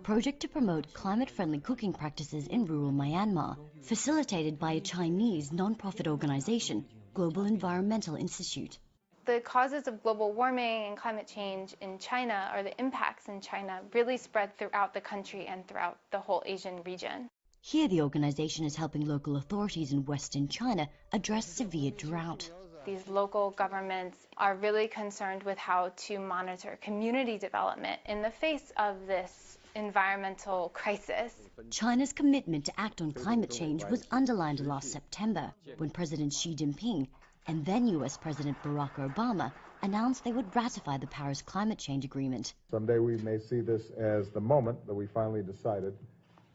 project to promote climate-friendly cooking practices in rural Myanmar, facilitated by a Chinese non-profit organization, Global Environmental Institute. The causes of global warming and climate change in China, or the impacts in China, really spread throughout the country and throughout the whole Asian region. Here, the organization is helping local authorities in Western China address severe drought. These local governments are really concerned with how to monitor community development in the face of this environmental crisis. China's commitment to act on climate change was underlined last September when President Xi Jinping and then US President Barack Obama announced they would ratify the Paris Climate Change Agreement. Someday we may see this as the moment that we finally decided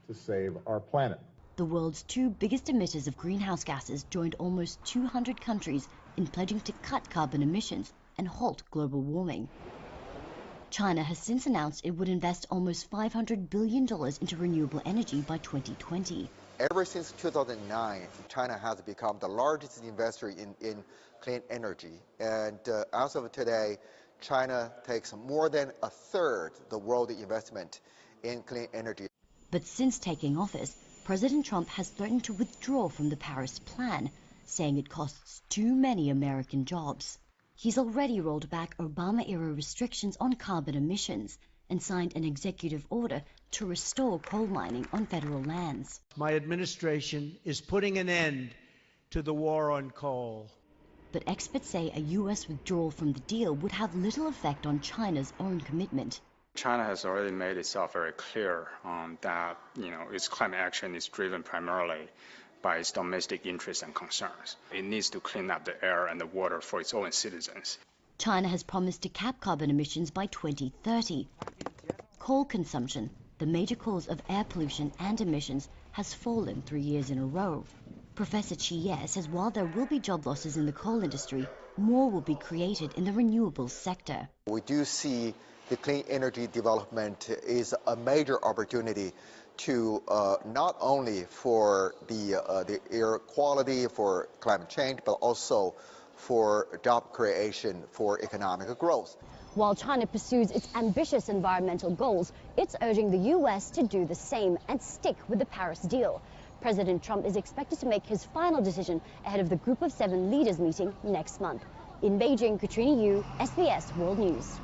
to save our planet. The world's two biggest emitters of greenhouse gases joined almost 200 countries in pledging to cut carbon emissions and halt global warming. China has since announced it would invest almost $500 billion into renewable energy by 2020. Ever since 2009, China has become the largest investor in clean energy. And as of today, China takes more than a third the world investment in clean energy. But since taking office, President Trump has threatened to withdraw from the Paris Plan, saying it costs too many American jobs. He's already rolled back Obama-era restrictions on carbon emissions and signed an executive order to restore coal mining on federal lands. My administration is putting an end to the war on coal. But experts say a U.S. withdrawal from the deal would have little effect on China's own commitment. China has already made itself very clear that its climate action is driven primarily by its domestic interests and concerns. It needs to clean up the air and the water for its own citizens. China has promised to cap carbon emissions by 2030. Coal consumption, the major cause of air pollution and emissions, has fallen 3 years in a row. Professor Chi Ye says while there will be job losses in the coal industry, more will be created in the renewables sector. We do see the clean energy development is a major opportunity to not only for the air quality, for climate change, but also for job creation, for economic growth. While China pursues its ambitious environmental goals, it's urging the U.S. to do the same and stick with the Paris deal. President Trump is expected to make his final decision ahead of the Group of 7 leaders meeting next month. In Beijing, Katrina Yu, SBS World News.